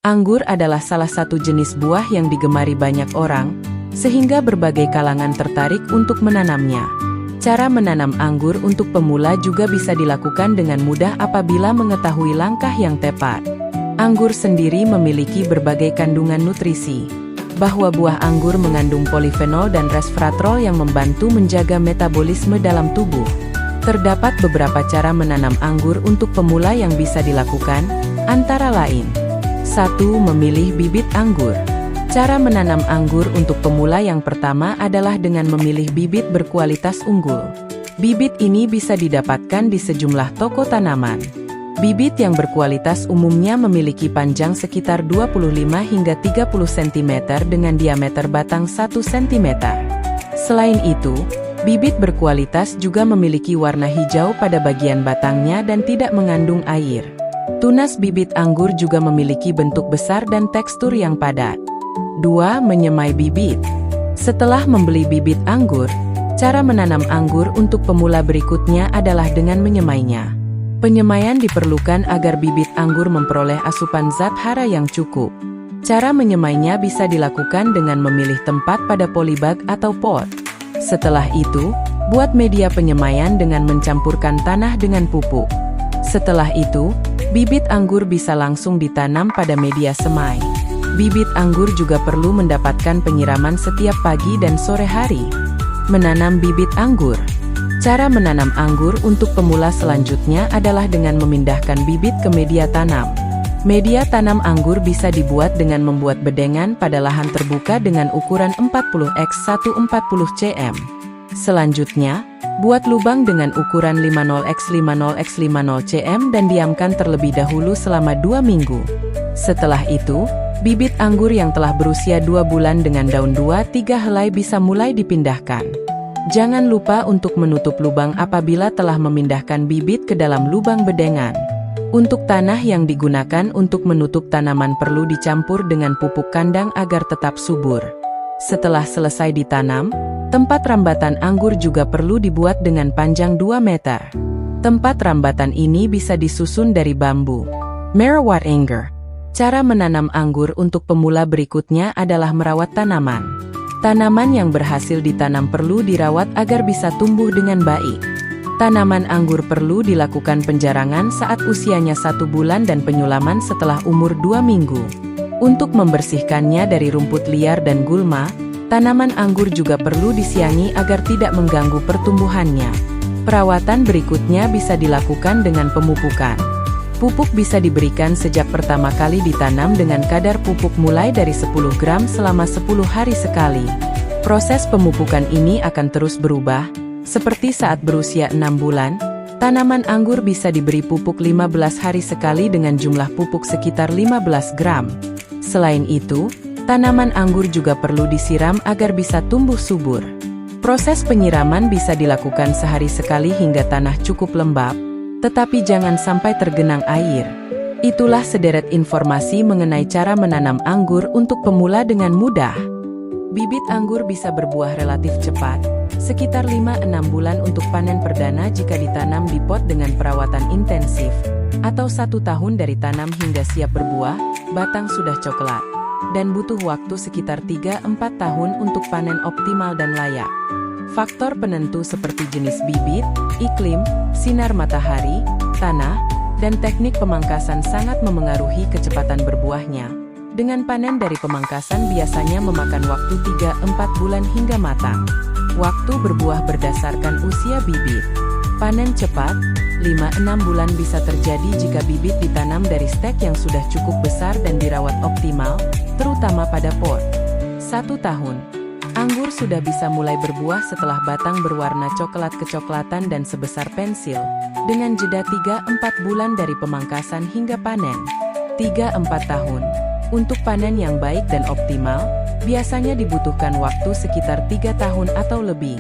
Anggur adalah salah satu jenis buah yang digemari banyak orang, sehingga berbagai kalangan tertarik untuk menanamnya. Cara menanam anggur untuk pemula juga bisa dilakukan dengan mudah apabila mengetahui langkah yang tepat. Anggur sendiri memiliki berbagai kandungan nutrisi. Bahwa buah anggur mengandung polifenol dan resveratrol yang membantu menjaga metabolisme dalam tubuh. Terdapat beberapa cara menanam anggur untuk pemula yang bisa dilakukan, antara lain: 1. Memilih bibit anggur. Cara menanam anggur untuk pemula yang pertama adalah dengan memilih bibit berkualitas unggul. Bibit ini bisa didapatkan di sejumlah toko tanaman. Bibit yang berkualitas umumnya memiliki panjang sekitar 25 hingga 30 cm dengan diameter batang 1 cm. Selain itu, bibit berkualitas juga memiliki warna hijau pada bagian batangnya dan tidak mengandung air. Tunas bibit anggur juga memiliki bentuk besar dan tekstur yang padat. 2. Menyemai bibit. Setelah membeli bibit anggur, cara menanam anggur untuk pemula berikutnya adalah dengan menyemainya. Penyemaian diperlukan agar bibit anggur memperoleh asupan zat hara yang cukup. Cara menyemainya bisa dilakukan dengan memilih tempat pada polybag atau pot. Setelah itu, buat media penyemaian dengan mencampurkan tanah dengan pupuk. Setelah itu, bibit anggur bisa langsung ditanam pada media semai. Bibit anggur juga perlu mendapatkan penyiraman setiap pagi dan sore hari. Menanam bibit anggur. Cara menanam anggur untuk pemula selanjutnya adalah dengan memindahkan bibit ke media tanam. Media tanam anggur bisa dibuat dengan membuat bedengan pada lahan terbuka dengan ukuran 40x140 cm. Selanjutnya, buat lubang dengan ukuran 50x50x50 cm dan diamkan terlebih dahulu selama 2 minggu. Setelah itu, bibit anggur yang telah berusia 2 bulan dengan daun 2-3 helai bisa mulai dipindahkan. Jangan lupa untuk menutup lubang apabila telah memindahkan bibit ke dalam lubang bedengan. Untuk tanah yang digunakan untuk menutup tanaman perlu dicampur dengan pupuk kandang agar tetap subur. Setelah selesai ditanam, tempat rambatan anggur juga perlu dibuat dengan panjang 2 meter. Tempat rambatan ini bisa disusun dari bambu. Merawat anggur. Cara menanam anggur untuk pemula berikutnya adalah merawat tanaman. Tanaman yang berhasil ditanam perlu dirawat agar bisa tumbuh dengan baik. Tanaman anggur perlu dilakukan penjarangan saat usianya 1 bulan dan penyulaman setelah umur 2 minggu. Untuk membersihkannya dari rumput liar dan gulma, tanaman anggur juga perlu disiangi agar tidak mengganggu pertumbuhannya. Perawatan berikutnya bisa dilakukan dengan pemupukan. Pupuk bisa diberikan sejak pertama kali ditanam dengan kadar pupuk mulai dari 10 gram selama 10 hari sekali. Proses pemupukan ini akan terus berubah, seperti saat berusia 6 bulan, tanaman anggur bisa diberi pupuk 15 hari sekali dengan jumlah pupuk sekitar 15 gram. Selain itu, tanaman anggur juga perlu disiram agar bisa tumbuh subur. Proses penyiraman bisa dilakukan sehari sekali hingga tanah cukup lembab, tetapi jangan sampai tergenang air. Itulah sederet informasi mengenai cara menanam anggur untuk pemula dengan mudah. Bibit anggur bisa berbuah relatif cepat, sekitar 5-6 bulan untuk panen perdana jika ditanam di pot dengan perawatan intensif, atau 1 tahun dari tanam hingga siap berbuah, batang sudah coklat, dan butuh waktu sekitar 3-4 tahun untuk panen optimal dan layak. Faktor penentu seperti jenis bibit, iklim, sinar matahari, tanah, dan teknik pemangkasan sangat memengaruhi kecepatan berbuahnya. Dengan panen dari pemangkasan biasanya memakan waktu 3-4 bulan hingga matang. Waktu berbuah berdasarkan usia bibit. Panen cepat, 5-6 bulan bisa terjadi jika bibit ditanam dari stek yang sudah cukup besar dan dirawat optimal, terutama pada pot. 1 tahun. Anggur sudah bisa mulai berbuah setelah batang berwarna coklat kecoklatan dan sebesar pensil, dengan jeda 3-4 bulan dari pemangkasan hingga panen. 3-4 tahun. Untuk panen yang baik dan optimal, biasanya dibutuhkan waktu sekitar 3 tahun atau lebih.